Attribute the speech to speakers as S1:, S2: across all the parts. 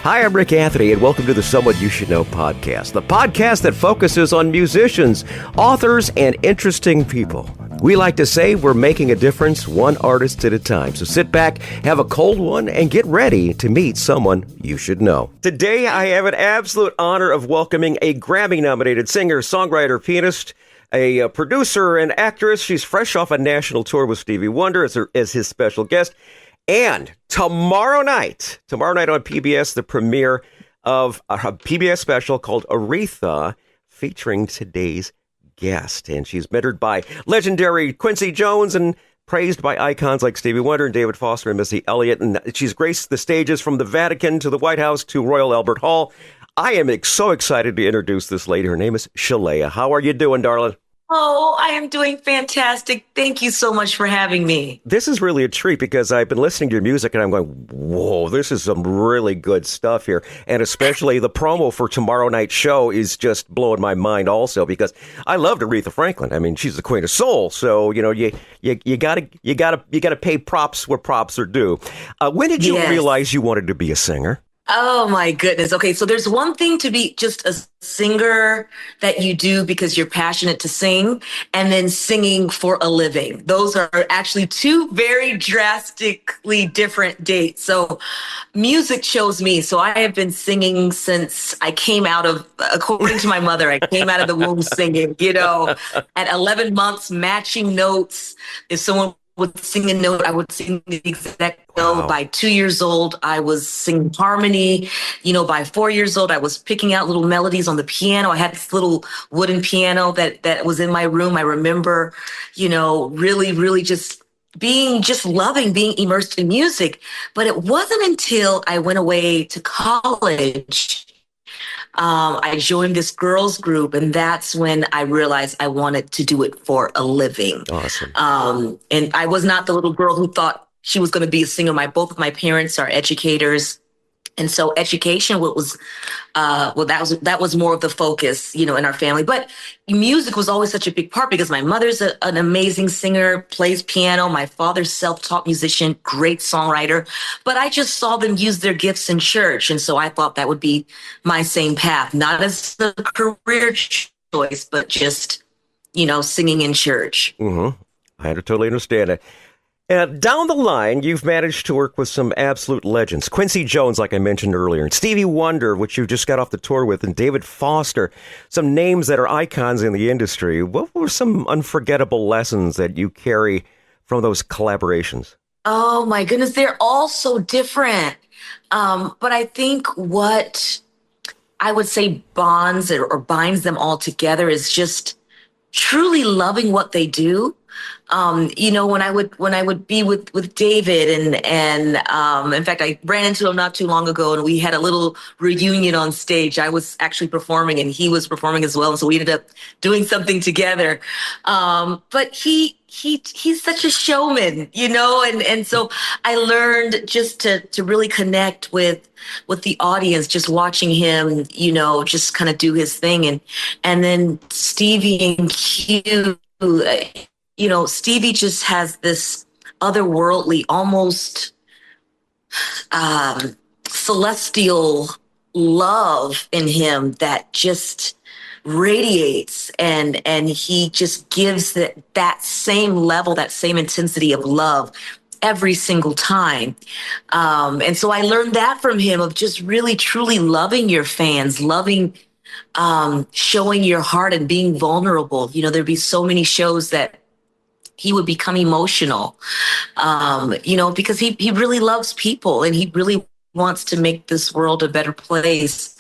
S1: Hi, I'm Rick Anthony, and welcome to the Someone You Should Know podcast, the podcast that focuses on musicians, authors, and interesting people. We like to say we're making a difference one artist at a time. So sit back, have a cold one, and get ready to meet someone you should know. Today, I have an absolute honor of welcoming a Grammy-nominated singer, songwriter, pianist, a producer, and actress. She's fresh off a national tour with Stevie Wonder as his special guest. And tomorrow night on PBS, the premiere of a PBS special called Aretha, featuring today's guest. And she's mentored by legendary Quincy Jones and praised by icons like Stevie Wonder and David Foster and Missy Elliott. And she's graced the stages from the Vatican to the White House to Royal Albert Hall. I am so excited to introduce this lady. Her name is Sheléa. How are you doing, darling?
S2: Oh, I am doing fantastic. Thank you so much for having me.
S1: This is really a treat because I've been listening to your music and I'm going, whoa, this is some really good stuff here. And especially the promo for tomorrow night's show is just blowing my mind also because I loved Aretha Franklin. I mean, she's the queen of soul. So, you know, you gotta pay props where props are due. When did you realize you wanted to be a singer?
S2: Oh my goodness. Okay. So there's one thing to be just a singer that you do because you're passionate to sing, and then singing for a living. Those are actually two very drastically different dates. So music chose me. So I have been singing since I came out of, according to my mother, I came out of the womb singing, at 11 months, matching notes. If someone would sing a note, I would sing the exact note. Wow. By 2 years old, I was singing harmony. By 4 years old, I was picking out little melodies on the piano. I had this little wooden piano that was in my room. I remember, really just loving being immersed in music. But it wasn't until I went away to college, I joined this girls group, and that's when I realized I wanted to do it for a living.
S1: Awesome.
S2: And I was not the little girl who thought she was going to be a singer. Both of my parents are educators. And so education that was more of the focus, in our family. But music was always such a big part because my mother's an amazing singer, plays piano. My father's self-taught musician, great songwriter. But I just saw them use their gifts in church. And so I thought that would be my same path, not as a career choice, but just, singing in church.
S1: Mm-hmm. I totally understand it. Down the line, you've managed to work with some absolute legends. Quincy Jones, like I mentioned earlier, and Stevie Wonder, which you just got off the tour with, and David Foster, some names that are icons in the industry. What were some unforgettable lessons that you carry from those collaborations?
S2: Oh, my goodness. They're all so different. But I think what I would say bonds or binds them all together is just truly loving what they do. When I would be with David and in fact, I ran into him not too long ago and we had a little reunion on stage. I was actually performing and he was performing as well. And so we ended up doing something together. But he's such a showman, and so I learned just to really connect with the audience, just watching him, just kind of do his thing. And then Stevie and Q, Stevie just has this otherworldly, almost celestial love in him that just radiates, and he just gives that same level, that same intensity of love every single time. And so I learned that from him, of just really truly loving your fans, loving showing your heart and being vulnerable. There'd be so many shows that he would become emotional, because he really loves people and he really wants to make this world a better place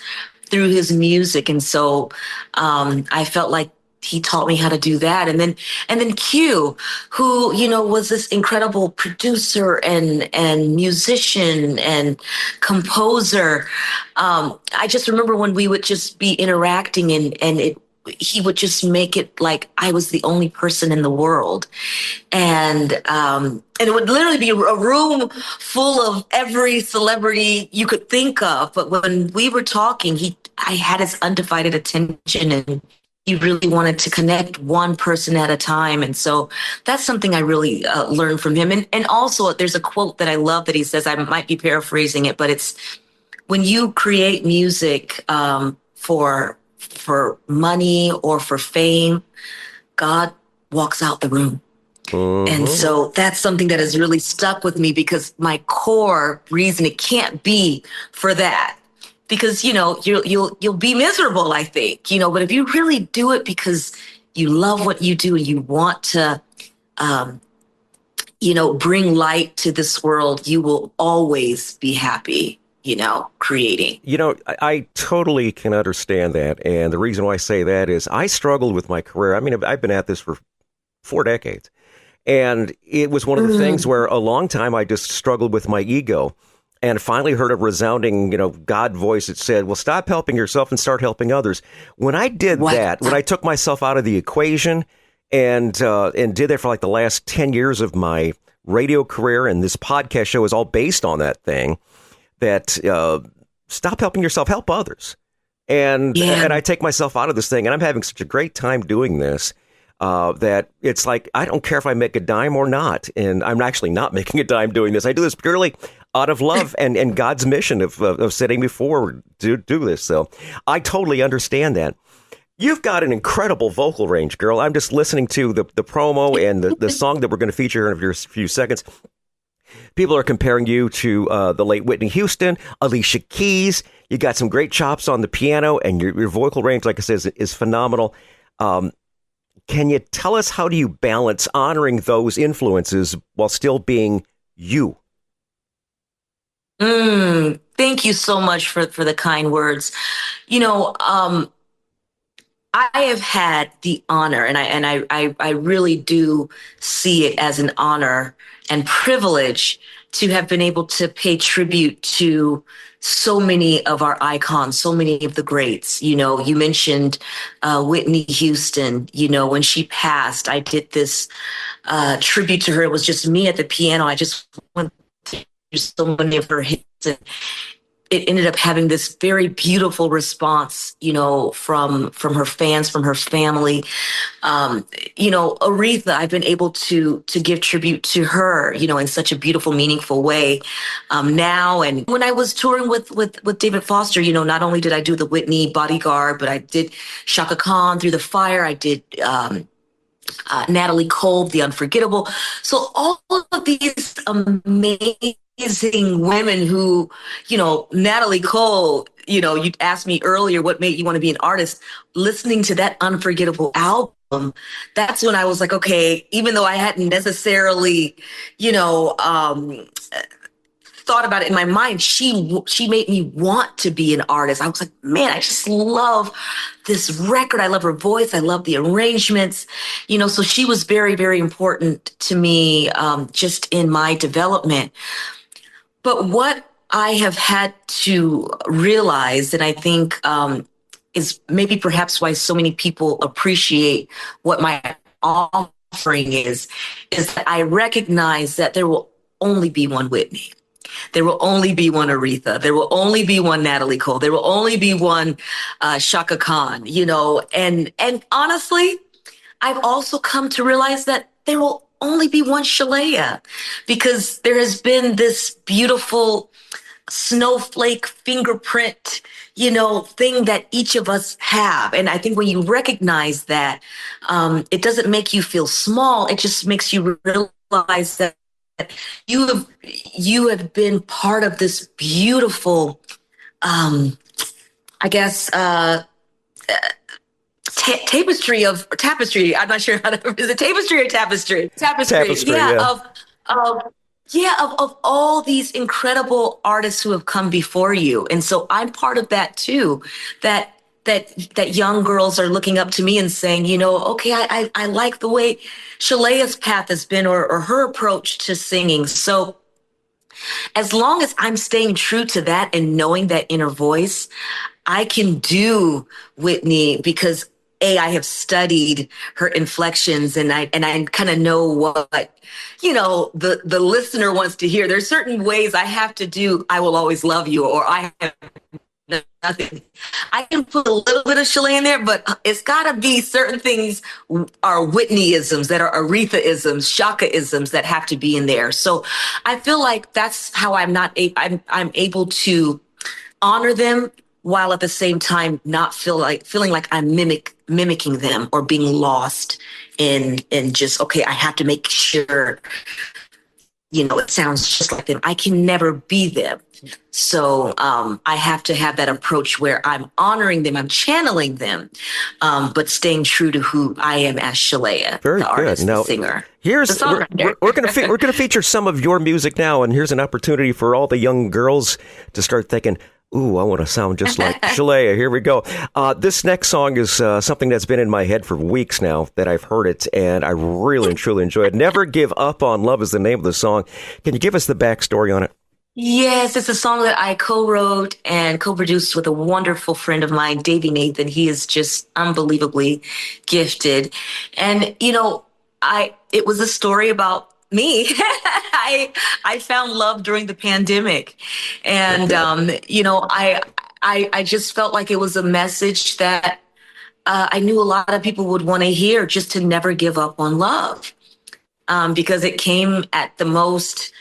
S2: through his music. And so I felt like he taught me how to do that. And then Q, who, was this incredible producer and musician and composer. I just remember when we would just be interacting and he would just make it like I was the only person in the world. And it would literally be a room full of every celebrity you could think of. But when we were talking, I had his undivided attention, and he really wanted to connect one person at a time. And so that's something I really learned from him. And also there's a quote that I love that he says, I might be paraphrasing it, but it's, when you create music for money or for fame, God walks out the room. And so that's something that has really stuck with me, because my core reason, it can't be for that, because, you know, you'll be miserable, I think, you know, but if you really do it because you love what you do and you want to, you know, bring light to this world, you will always be happy, you know, creating.
S1: You know, I totally can understand that. And the reason why I say that is I struggled with my career. I mean, I've been at this for 4 decades. And it was one of the things where a long time I just struggled with my ego, and finally heard a resounding, you know, God voice that said, well, stop helping yourself and start helping others. When I did that, when I took myself out of the equation and did that for like the last 10 years of my radio career, and this podcast show is all based on that thing, that stop helping yourself, help others. And I take myself out of this thing, and I'm having such a great time doing this. That it's like, I don't care if I make a dime or not. And I'm actually not making a dime doing this. I do this purely out of love and God's mission of setting me forward to do this. So I totally understand that. You've got an incredible vocal range, girl. I'm just listening to the promo and the song that we're going to feature in a few seconds. People are comparing you to the late Whitney Houston, Alicia Keys. You got some great chops on the piano, and your vocal range, like I said, is phenomenal. Can you tell us, how do you balance honoring those influences while still being you?
S2: Thank you so much for the kind words. You know, I have had the honor, and I really do see it as an honor and privilege to have been able to pay tribute to so many of our icons, so many of the greats. You know, you mentioned Whitney Houston. You know, when she passed, I did this tribute to her. It was just me at the piano. I just went through so many of her hits, and it ended up having this very beautiful response, you know, from her fans, from her family. You know, Aretha, I've been able to give tribute to her, you know, in such a beautiful, meaningful way now. And when I was touring with David Foster, you know, not only did I do the Whitney Bodyguard, but I did Chaka Khan, Through the Fire. I did Natalie Cole, The Unforgettable. So all of these amazing women who, you know, Natalie Cole, you know, you asked me earlier what made you want to be an artist. Listening to that Unforgettable album, that's when I was like, okay, even though I hadn't necessarily, you know, thought about it in my mind, she made me want to be an artist. I was like, man, I just love this record. I love her voice. I love the arrangements, you know, so she was very, very important to me just in my development. But what I have had to realize, and I think is maybe perhaps why so many people appreciate what my offering is that I recognize that there will only be one Whitney. There will only be one Aretha. There will only be one Natalie Cole. There will only be one Chaka Khan, you know. And honestly, I've also come to realize that there will only be one Sheléa, because there has been this beautiful snowflake fingerprint, you know, thing that each of us have. And I think when you recognize that, it doesn't make you feel small. It just makes you realize that you have been part of this beautiful, I guess, tapestry. I'm not sure how to, is it tapestry or tapestry? Tapestry, yeah. Of all these incredible artists who have come before you. And so I'm part of that too, that young girls are looking up to me and saying, you know, okay, I like the way Shalea's path has been, or her approach to singing. So as long as I'm staying true to that and knowing that inner voice, I can do Whitney, because I have studied her inflections, and I kind of know what, you know, the listener wants to hear. There's certain ways I have to do "I Will Always Love You," or "I Have Nothing." I can put a little bit of Sheléa in there, but it's got to be certain things are Whitney-isms, that are Aretha-isms, Shaka-isms that have to be in there. So I feel like that's how I'm able to honor them while at the same time not feeling like I'm mimicking them or being lost in just, okay, I have to make sure, it sounds just like them. I can never be them. So I have to have that approach where I'm honoring them, I'm channeling them, but staying true to who I am as Sheléa,
S1: Very
S2: the artist,
S1: good. Now,
S2: the singer,
S1: here's
S2: the songwriter.
S1: we're going to feature some of your music now, and here's an opportunity for all the young girls to start thinking, ooh, I want to sound just like Sheléa. Here we go. This next song is something that's been in my head for weeks now that I've heard it, and I really and truly enjoy it. Never Give Up on Love is the name of the song. Can you give us the backstory on it?
S2: Yes, it's a song that I co-wrote and co-produced with a wonderful friend of mine, Davey Nathan. He is just unbelievably gifted. And, it was a story about me. I found love during the pandemic. And, I just felt like it was a message that I knew a lot of people would want to hear, just to never give up on love. Because it came at the most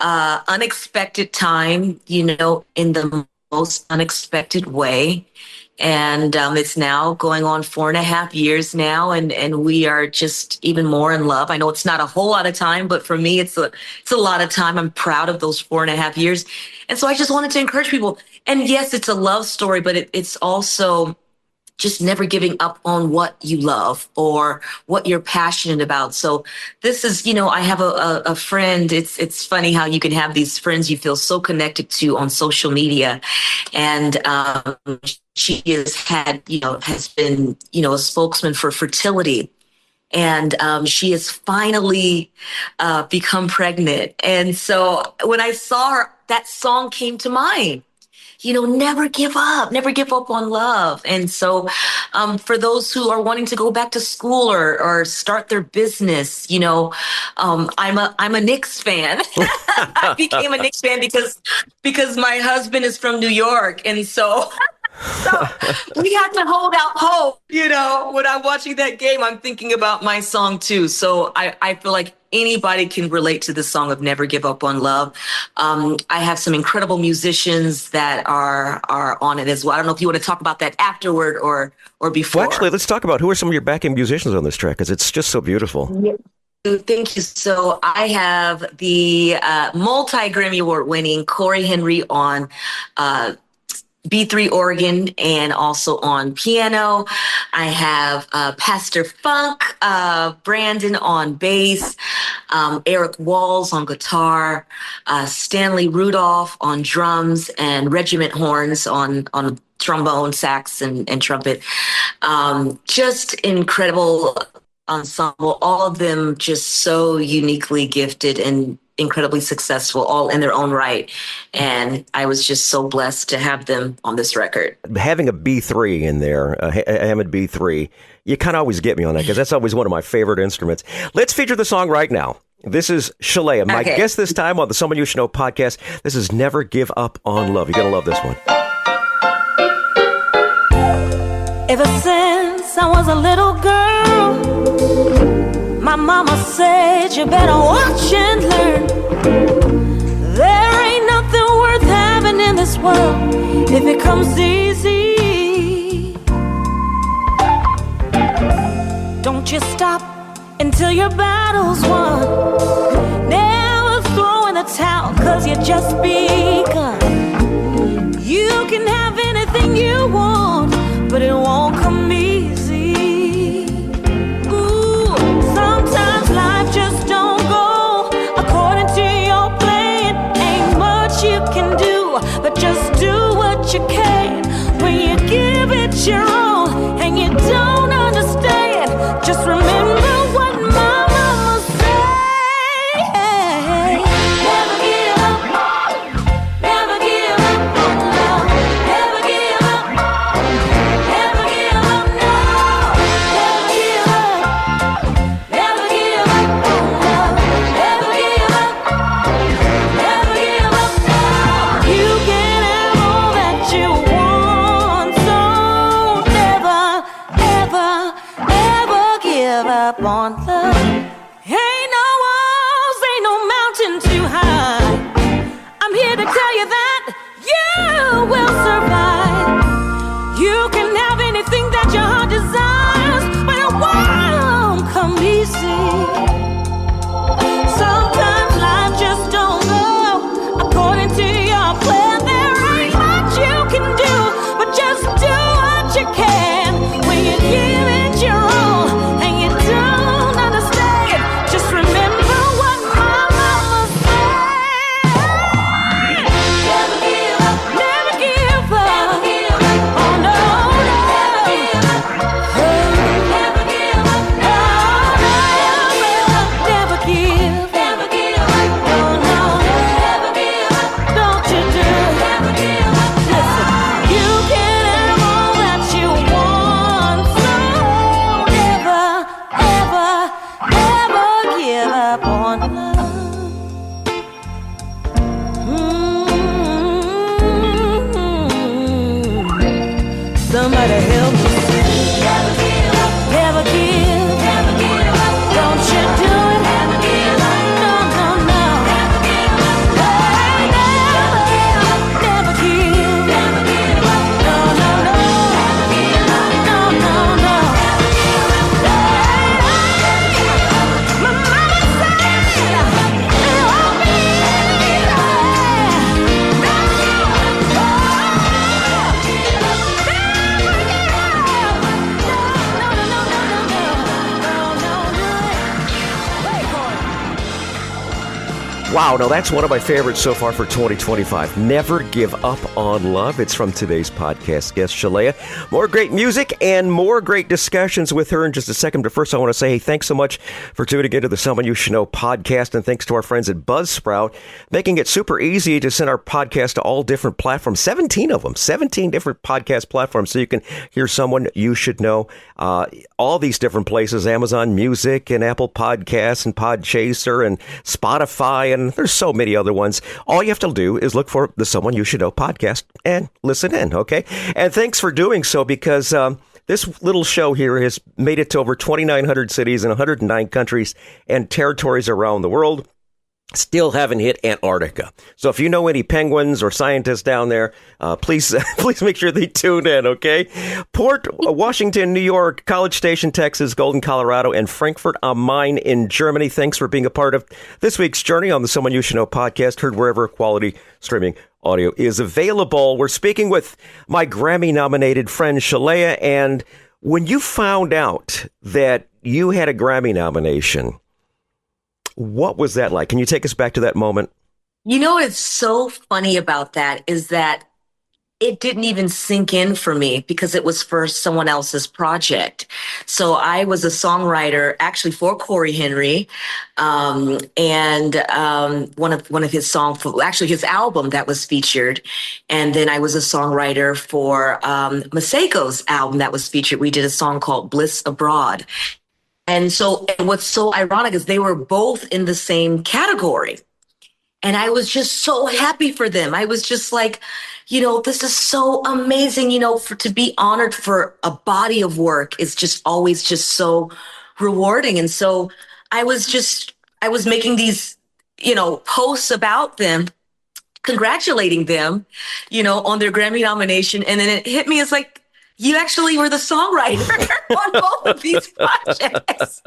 S2: unexpected time, in the most unexpected way. And it's now going on 4.5 years now, and we are just even more in love. I know it's not a whole lot of time, but for me, it's a lot of time. I'm proud of those 4.5 years. And so I just wanted to encourage people. And yes, it's a love story, but it's also just never giving up on what you love or what you're passionate about. So this is, I have a friend. It's funny how you can have these friends you feel so connected to on social media. And she has been, a spokesman for fertility. And she has finally become pregnant. And so when I saw her, that song came to mind. Never give up on love. And so for those who are wanting to go back to school or start their business, I'm a Knicks fan. I became a Knicks fan because my husband is from New York. And so we have to hold out hope. When I'm watching that game, I'm thinking about my song too. So I feel like anybody can relate to the song of Never Give Up on Love. I have some incredible musicians that are on it as well. I don't know if you want to talk about that afterward or before.
S1: Well, actually, let's talk about who are some of your backing musicians on this track, because it's just so beautiful.
S2: Yeah. Thank you. So I have the multi-Grammy Award winning Corey Henry on B3 organ and also on piano. I have Pastor Funk, Brandon on bass, Eric Walls on guitar, Stanley Rudolph on drums, and Regiment Horns on trombone, sax, and trumpet. Just incredible ensemble, all of them just so uniquely gifted and incredibly successful, all in their own right. And I was just so blessed to have them on this record.
S1: Having a B3 in there, a Hammond B3, you kind of always get me on that, because that's always one of my favorite instruments. Let's feature the song right now. This is Sheléa. My guest this time on the Someone You Should Know podcast. This is Never Give Up on Love. You're going to love this one.
S3: Ever since I was a little girl, my mama said you better watch and learn. There ain't nothing worth having in this world if it comes easy. Don't you stop until your battle's won. Never throw in the towel, 'cause you just begun. You can have anything you want, but it won't come easy. Ooh, sometimes life just don't go according to your plan. Ain't much you can do, but just do what you can. When you give it your all and you don't understand, just remember what my mama said. Never give up, never give up on love, never give up, never give up, no, never give up, never give up on love, never give up, never give up, no. You can have all that you want, so never, ever, ever give up on love. Ain't no walls, ain't no mountain too high. I'm here to tell you that you you will survive. You can have anything that your heart desires, but it won't come easy. Sometimes life just don't go according to your plan. There ain't much you can do, but just do what you can. When you give it your all and you don't understand, just remember what my mama said. Never give up, never give up, never give up. Oh no, never give up, never give up, no, never give up, never give up. Oh no, never give up, don't you dare, never give up. Listen, you can have all that you want, so never, ever, ever give up on love. Somebody help me. Never give up, never give up. Don't you do it, never give up. No, no, no, never give up. Hey, never give up. No, no, no, never give up. No, no, no, my mama said, help me.
S1: Wow, now that's one of my favorites so far for 2025. Never Give Up on Love. It's from today's podcast guest, Sheléa. More great music and more great discussions with her in just a second. But first, I want to say, hey, thanks so much for tuning into the Someone You Should Know podcast. And thanks to our friends at Buzzsprout, making it super easy to send our podcast to all different platforms. 17 of them, 17 different podcast platforms. So you can hear Someone You Should Know. All these different places, Amazon Music and Apple Podcasts and Podchaser and Spotify, and there's so many other ones. All you have to do is look for the Someone You Should Know podcast and listen in, okay? And thanks for doing so, because this little show here has made it to over 2,900 cities in 109 countries and territories around the world. Still haven't hit Antarctica. So if you know any penguins or scientists down there, please make sure they tune in, okay? Port Washington, New York, College Station, Texas, Golden, Colorado, and Frankfurt am Main in Germany. Thanks for being a part of this week's journey on the Someone You Should Know podcast, heard wherever quality streaming audio is available. We're speaking with my Grammy-nominated friend Sheléa, and when you found out that you had a Grammy nomination, what was that like? Can you take us back to that moment?
S2: You know what's so funny about that is that it didn't even sink in for me because it was for someone else's project. So I was a songwriter actually for Corey Henry, and one of his songs, actually his album that was featured. And then I was a songwriter for Maseko's album that was featured. We did a song called Bliss Abroad. And so what's so ironic is they were both in the same category. And I was just so happy for them. I was just like, this is so amazing, to be honored for a body of work is just always just so rewarding. And so I was making these, posts about them, congratulating them, on their Grammy nomination. And then it hit me as like, you actually were the songwriter on both of these projects.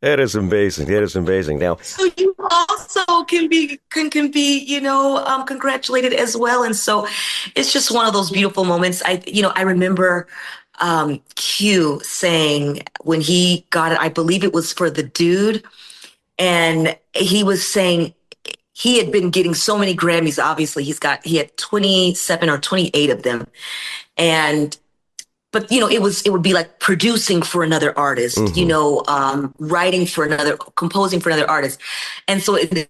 S1: That is amazing. That is amazing. Now,
S2: so you also can be congratulated as well. And so it's just one of those beautiful moments. I remember Q saying when he got it, I believe it was for The Dude, and he was saying he had been getting so many Grammys. Obviously, he had 27 or 28 of them, but it would be like producing for another artist, writing for another, composing for another artist. And so it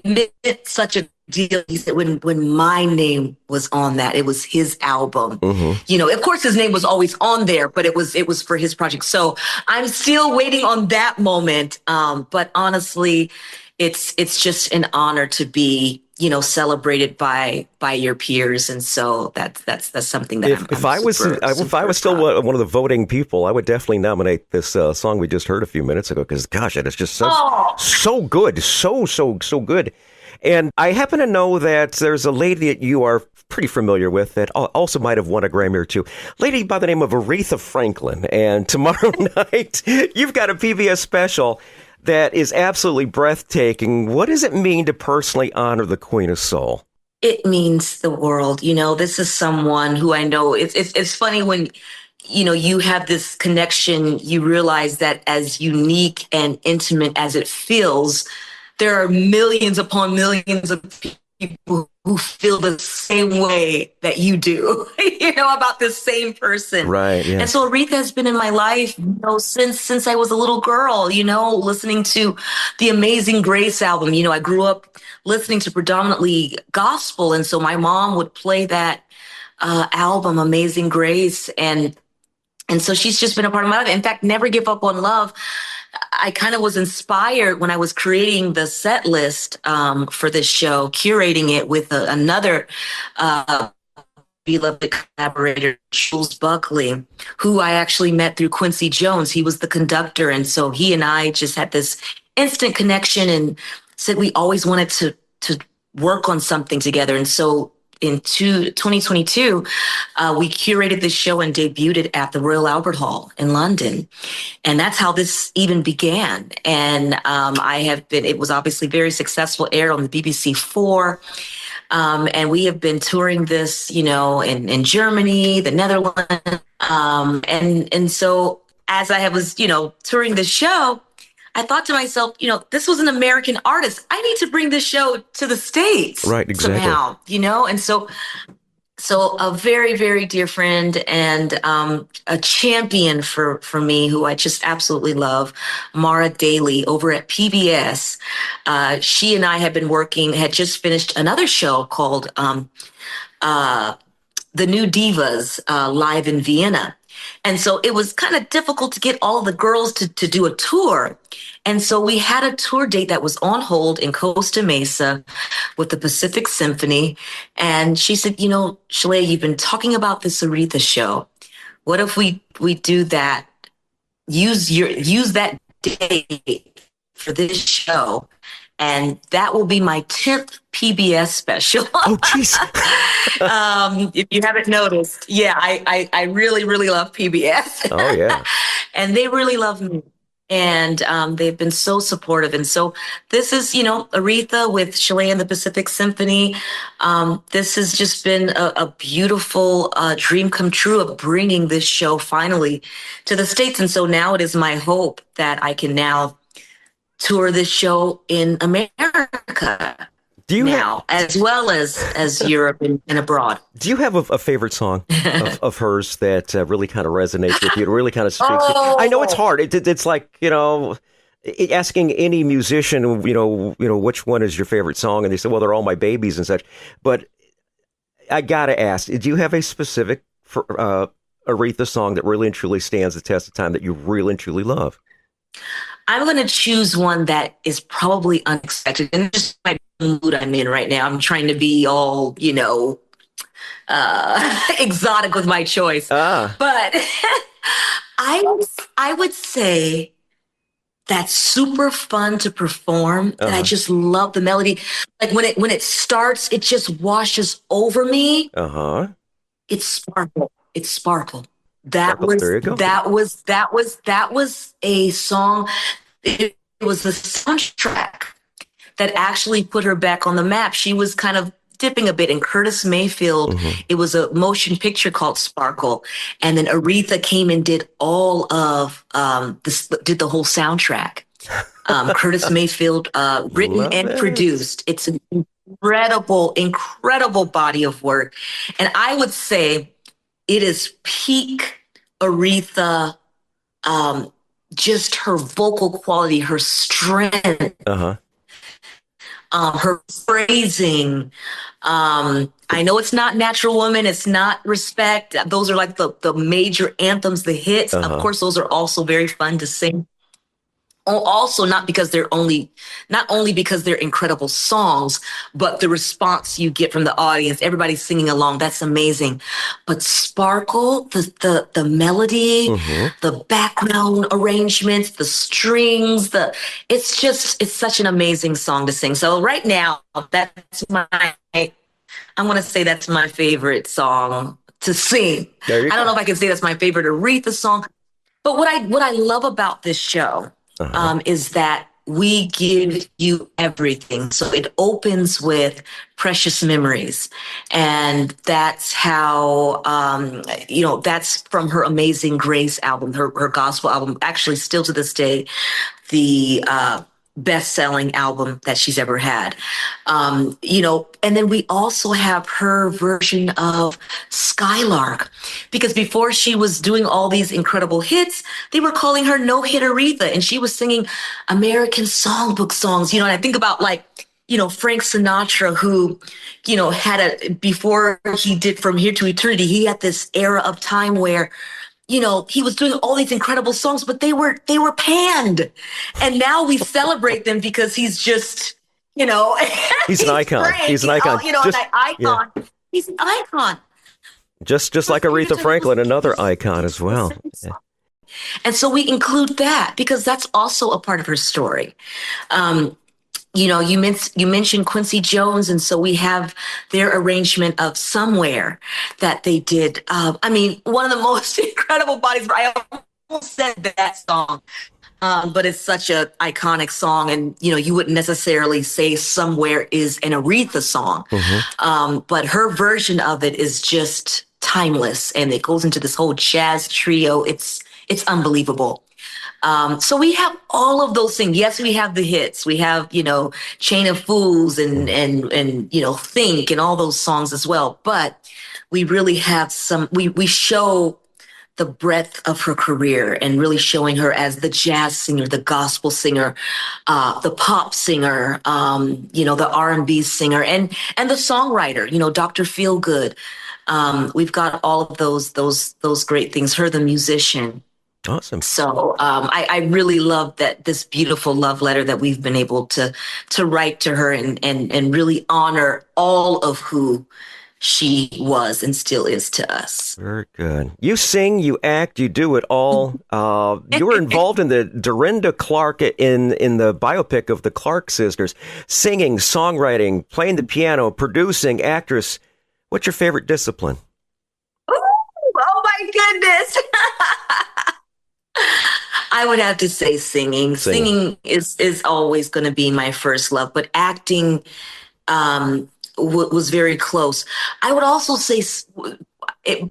S2: meant such a deal. He said when my name was on that, it was his album. Mm-hmm. Of course his name was always on there, but it was for his project. So I'm still waiting on that moment. But honestly, it's just an honor to be celebrated by your peers, and so that's something that
S1: if I was still one of the voting people, I would definitely nominate this song we just heard a few minutes ago, because gosh, it is just so good, so good. And I happen to know that there's a lady that you are pretty familiar with that also might have won a Grammy or two. Lady by the name of Aretha Franklin. And tomorrow night, you've got a PBS special that is absolutely breathtaking. What does it mean to personally honor the Queen of Soul?
S2: It means the world. This is someone who I know. It's funny when, you have this connection, you realize that as unique and intimate as it feels, there are millions upon millions of people who feel the same way that you do, about this same person.
S1: Right. Yeah.
S2: And so Aretha has been in my life, since I was a little girl, listening to the Amazing Grace album. I grew up listening to predominantly gospel. And so my mom would play that album, Amazing Grace. And so she's just been a part of my life. In fact, Never Give Up on Love. I kind of was inspired when I was creating the set list for this show, curating it with another beloved collaborator, Jules Buckley, who I actually met through Quincy Jones. He was the conductor. And so he and I just had this instant connection and said we always wanted to work on something together. And so in 2022, we curated this show and debuted it at the Royal Albert Hall in London. And that's how this even began. And it was obviously very successful, aired on the BBC4. And we have been touring this, in Germany, the Netherlands. And so as I was, touring the show, I thought to myself, this was an American artist. I need to bring this show to the States.
S1: Right, exactly.
S2: Somehow, and so a very, very dear friend and a champion for me, who I just absolutely love, Mara Daly over at PBS. She and I had just finished another show called The New Divas live in Vienna. And so it was kind of difficult to get all the girls to do a tour. And so we had a tour date that was on hold in Costa Mesa with the Pacific Symphony. And she said, Sheléa, you've been talking about this Aretha show. What if we do that? Use that date for this show. And that will be my 10th PBS special.
S1: Oh, jeez.
S2: If you haven't noticed, I really, really love PBS.
S1: Oh, yeah.
S2: And they really love me. And they've been so supportive. And so this is, Aretha with Sheléa and the Pacific Symphony. This has just been a beautiful dream come true of bringing this show finally to the States. And so now it is my hope that I can now tour this show in America as well as Europe and abroad.
S1: Do you have a favorite song of hers that really kind of resonates with you? It really kind of speaks. I know it's hard. It's like, asking any musician, which one is your favorite song? And they say, well, they're all my babies and such. But I got to ask, do you have a specific Aretha song that really and truly stands the test of time that you really and truly love?
S2: I'm going to choose one that is probably unexpected. And just my mood I'm in right now. I'm trying to be all, exotic with my choice. But I would say that's super fun to perform. And I just love the melody. Like when it starts, it just washes over me. It's Sparkle. It's Sparkle. That was a song. It was the soundtrack that actually put her back on the map. She was kind of dipping a bit in Curtis Mayfield. It was a motion picture called Sparkle. And then Aretha came and did all of did the whole soundtrack. Curtis Mayfield written and produced. It's an incredible body of work. And I would say it is peak Aretha, just her vocal quality, her strength, her phrasing. I know it's not Natural Woman, it's not Respect. Those are like the major anthems, the hits. Of course, those are also very fun to sing. Also, not only because they're incredible songs, but the response you get from the audience, everybody singing along, that's amazing. But Sparkle, the melody, the background arrangements, the strings, it's such an amazing song to sing. So right now, I want to say that's my favorite song to sing. I don't know if I can say that's my favorite Aretha song, but what I love about this show is that we give you everything. So it opens with Precious Memories. And that's how, that's from her Amazing Grace album, her gospel album, actually still to this day, the best-selling album that she's ever had. And then we also have her version of Skylark, because before she was doing all these incredible hits, they were calling her No-Hit Aretha, and she was singing American songbook songs, and I think about Frank Sinatra, who, before he did From Here to Eternity, he had this era of time where he was doing all these incredible songs, but they were panned. And now we celebrate them because he's just,
S1: he's an icon. He's an icon.
S2: An icon. Yeah. He's an icon.
S1: Just like Aretha Franklin, another icon as well. Yeah.
S2: And so we include that because that's also a part of her story. You mentioned Quincy Jones, and so we have their arrangement of Somewhere that they did. One of the most incredible bodies. I almost said that song, but it's such an iconic song, and you wouldn't necessarily say Somewhere is an Aretha song, but her version of it is just timeless, and it goes into this whole jazz trio. It's unbelievable. So we have all of those things. Yes, we have the hits. We have, Chain of Fools and Think and all those songs as well. But we really have we show the breadth of her career and really showing her as the jazz singer, the gospel singer, the pop singer, the R&B singer and the songwriter, Dr. Feelgood. We've got all of those great things. Her, the musician.
S1: Awesome.
S2: So I really love this beautiful love letter that we've been able to write to her and really honor all of who she was and still is to us.
S1: Very good. You sing, you act, you do it all. You were involved in the Dorinda Clark in the biopic of the Clark sisters, singing, songwriting, playing the piano, producing, actress. What's your favorite discipline?
S2: Oh my goodness. I would have to say singing. Singing is always going to be my first love, but acting was very close. I would also say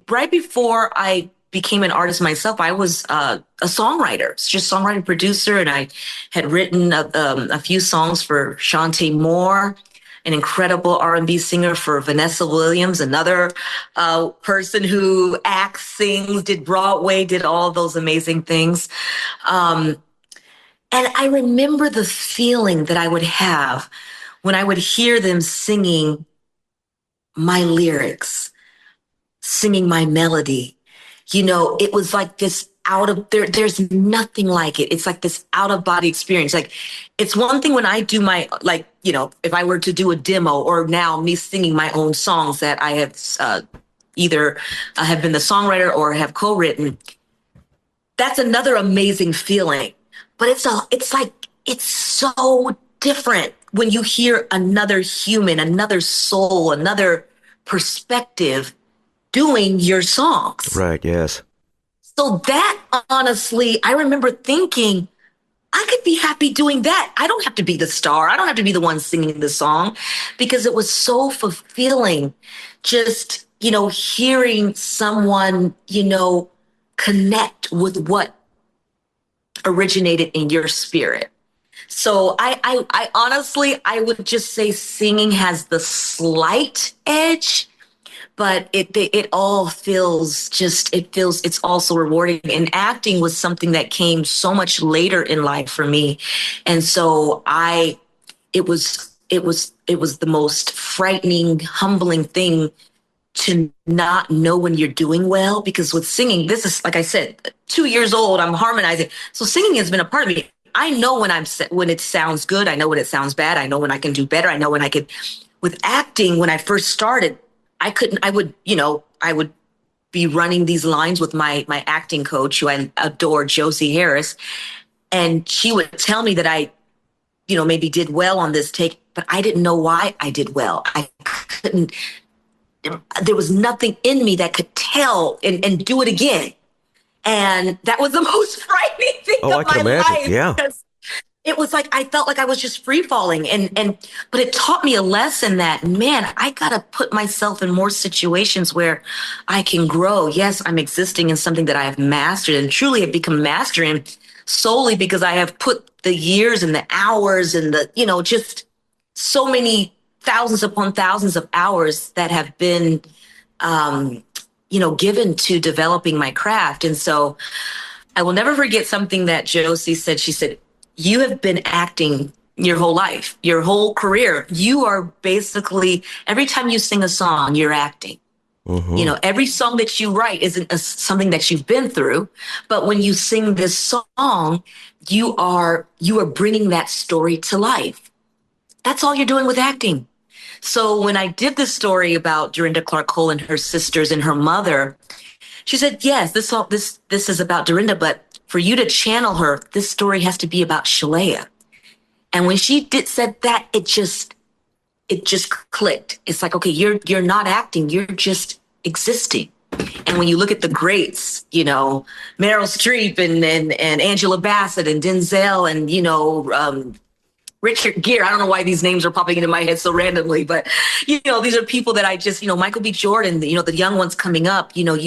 S2: right before I became an artist myself, I was a songwriter, just songwriter producer, and I had written a few songs for Shantae Moore, an incredible R&B singer, for Vanessa Williams, another person who acts, sings, did Broadway, did all those amazing things. And I remember the feeling that I would have when I would hear them singing my lyrics, singing my melody. It was like this there's nothing like it. It's like this out of body experience. Like, it's one thing when I do my, if I were to do a demo, or now me singing my own songs that I have either have been the songwriter or have co-written. That's another amazing feeling. But it's so different when you hear another human, another soul, another perspective doing your songs.
S1: Right, yes.
S2: So that, honestly, I remember thinking, I could be happy doing that. I don't have to be the star. I don't have to be the one singing the song, because it was so fulfilling just, hearing someone, connect with what originated in your spirit. So I honestly, I would just say singing has the slight edge, but it all feels it's also rewarding. And acting was something that came so much later in life for me. And so it was the most frightening, humbling thing to not know when you're doing well, because with singing, this is, like I said, 2 years old, I'm harmonizing. So singing has been a part of me. I know when it sounds good. I know when it sounds bad. I know when I can do better. I know when I could. With acting, when I first started, I would be running these lines with my acting coach, who I adore, Josie Harris, and she would tell me that I, maybe did well on this take, but I didn't know why I did well. I couldn't. There was nothing in me that could tell and do it again. And that was the most frightening thing of my life.
S1: Yeah.
S2: Because it was like, I felt like I was just free falling. But it taught me a lesson that, man, I got to put myself in more situations where I can grow. Yes, I'm existing in something that I have mastered and truly have become master in solely because I have put the years and the hours and just so many thousands upon thousands of hours that have been, given to developing my craft. And so I will never forget something that Josie said. She said, you have been acting your whole life, your whole career. You are basically, every time you sing a song, you're acting. Mm-hmm. Every song that you write isn't something that you've been through. But when you sing this song, you are bringing that story to life. That's all you're doing with acting. So when I did this story about Dorinda Clark Cole and her sisters and her mother, she said, yes, this is about Dorinda, but for you to channel her, this story has to be about Sheléa. And when she said that, it just clicked. It's like, okay, you're not acting, you're just existing. And when you look at the greats, Meryl Streep and Angela Bassett and Denzel and, Richard Gere. I don't know why these names are popping into my head so randomly, but, these are people that I just, Michael B. Jordan, the young ones coming up, they're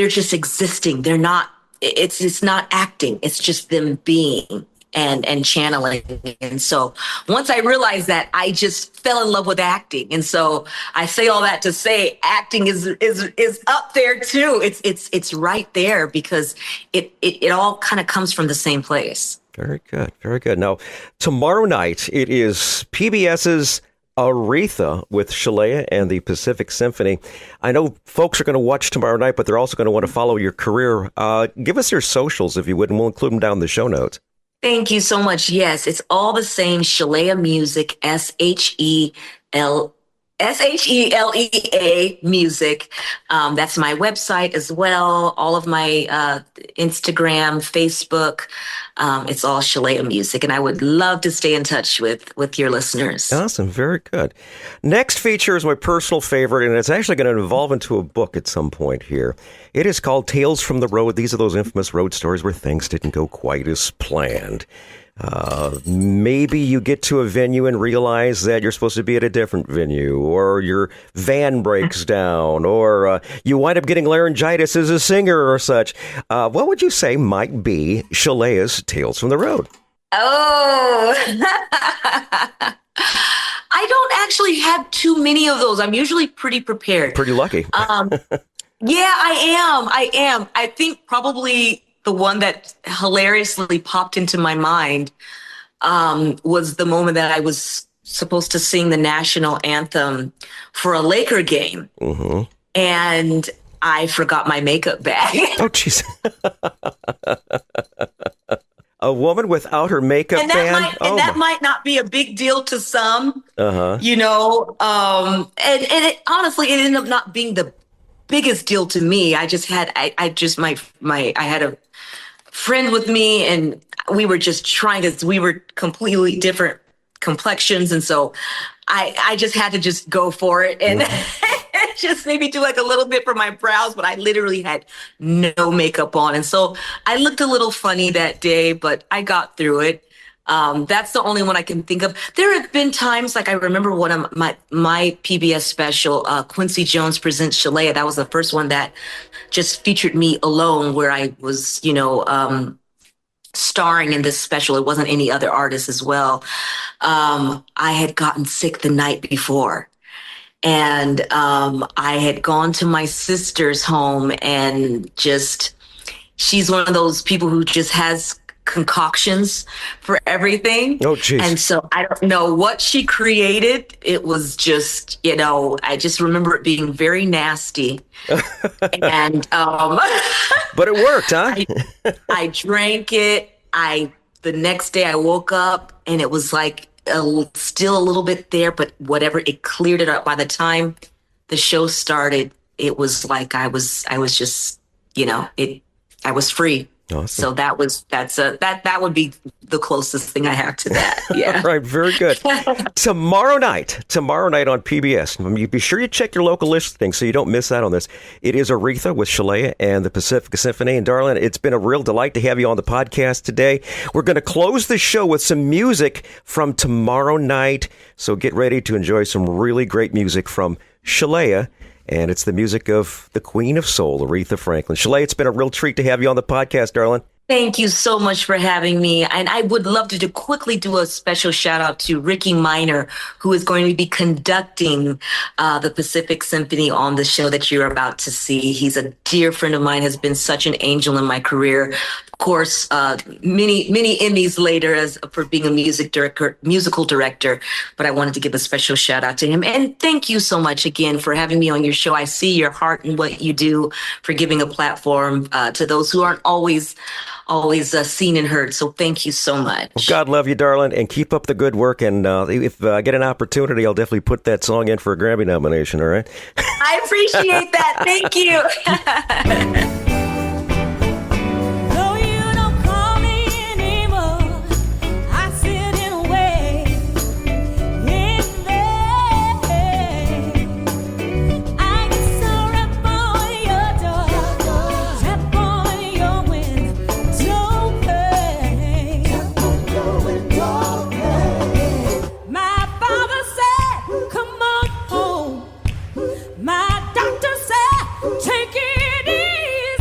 S2: just existing. They're not, it's not acting. It's just them being and channeling. And so once I realized that, I just fell in love with acting. And so I say all that to say acting is up there too. It's right there because it all kind of comes from the same place.
S1: Very good. Very good. Now, tomorrow night, it is PBS's Aretha with Sheléa and the Pacific Symphony. I know folks are going to watch tomorrow night, but they're also going to want to follow your career. Give us your socials, if you would, and we'll include them down in the show notes.
S2: Thank you so much. Yes, it's all the same. Sheléa Music, Sheléa Music. That's my website as well. All of my Instagram, Facebook. It's all Sheléa Music, and I would love to stay in touch with your listeners.
S1: Awesome, very good. Next feature is my personal favorite, and it's actually going to evolve into a book at some point here. It is called Tales from the Road. These are those infamous road stories where things didn't go quite as planned. Maybe you get to a venue and realize that you're supposed to be at a different venue, or your van breaks down, or you wind up getting laryngitis as a singer or such. What would you say might be Sheléa's Tales from the Road?
S2: Oh, I don't actually have too many of those. I'm usually pretty prepared.
S1: Pretty lucky.
S2: Yeah, I am. I think probably the one that hilariously popped into my mind was the moment that I was supposed to sing the national anthem for a Laker game. Mm-hmm. And I forgot my makeup bag.
S1: Oh, jeez. A woman without her makeup bag?
S2: That might not be a big deal to some, and it honestly, it ended up not being the biggest deal to me. I had a friend with me, and we were just we were completely different complexions. And so I just had to just go for it and just maybe do like a little bit for my brows, but I literally had no makeup on. And so I looked a little funny that day, but I got through it. That's the only one I can think of. There have been times, like I remember one of my PBS special, Quincy Jones Presents Sheléa. That was the first one that just featured me alone, where I was, starring in this special. It wasn't any other artists as well. I had gotten sick the night before, and I had gone to my sister's home, and she's one of those people who just has concoctions for everything.
S1: Oh, geez.
S2: And so I don't know what she created. It was just, I just remember it being very nasty. And
S1: but it worked, huh?
S2: I drank it, the next day I woke up and it was like still a little bit there, but whatever, it cleared it up. By the time the show started, it was like I was just, I was free.
S1: Awesome.
S2: So that would be the closest thing I have to that. Yeah.
S1: All right. Very good. Tomorrow night on PBS. Be sure you check your local listing so you don't miss out on this. It is Aretha with Sheléa and the Pacific Symphony. And darling, it's been a real delight to have you on the podcast today. We're going to close the show with some music from tomorrow night. So get ready to enjoy some really great music from Sheléa. And it's the music of the Queen of Soul, Aretha Franklin. Sheléa, it's been a real treat to have you on the podcast, darling.
S2: Thank you so much for having me. And I would love to quickly do a special shout out to Ricky Minor, who is going to be conducting the Pacific Symphony on the show that you're about to see. He's a dear friend of mine, has been such an angel in my career. Of course, many Emmys later for being a musical director. But I wanted to give a special shout out to him. And thank you so much again for having me on your show. I see your heart in what you do, for giving a platform to those who aren't always seen and heard. So thank you so much.
S1: Well, God love you, darling, and keep up the good work. And if I get an opportunity, I'll definitely put that song in for a Grammy nomination, all right?
S2: I appreciate that. Thank you.
S3: My doctor said, take it easy.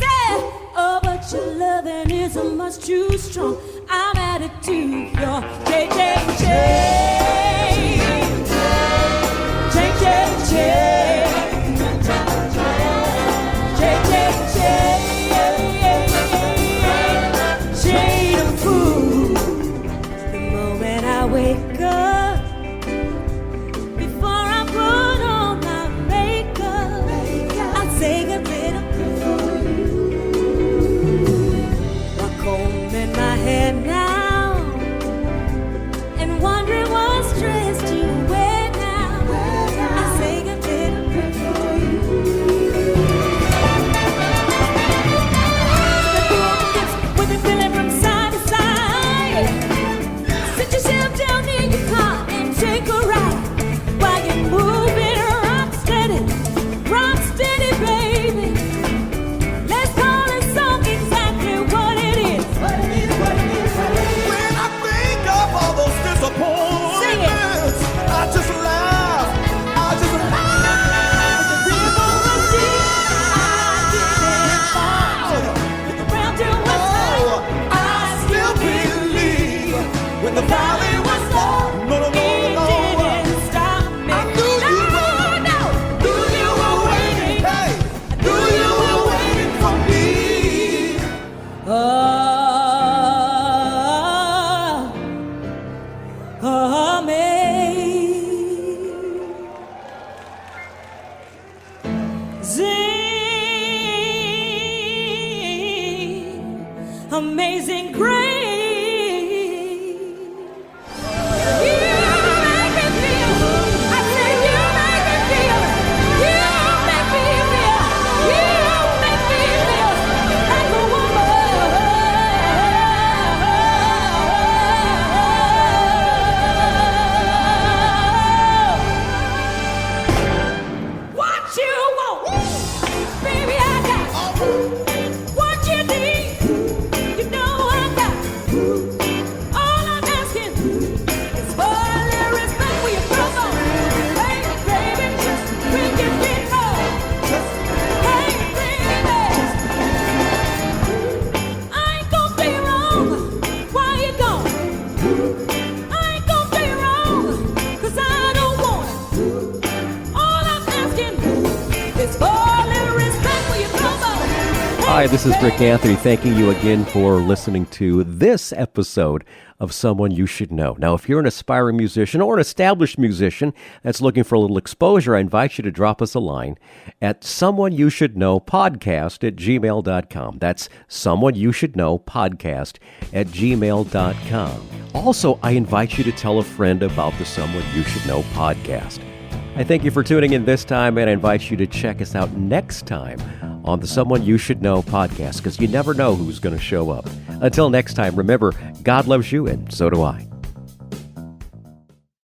S1: Hi, this is Rick Anthony, thanking you again for listening to this episode of Someone You Should Know. Now, if you're an aspiring musician or an established musician that's looking for a little exposure, I invite you to drop us a line at someoneyoushouldknowpodcast@gmail.com. That's someoneyoushouldknowpodcast@gmail.com. Also, I invite you to tell a friend about the Someone You Should Know podcast. I thank you for tuning in this time, and I invite you to check us out next time on the Someone You Should Know podcast, because you never know who's going to show up. Until next time, remember, God loves you, and so do I.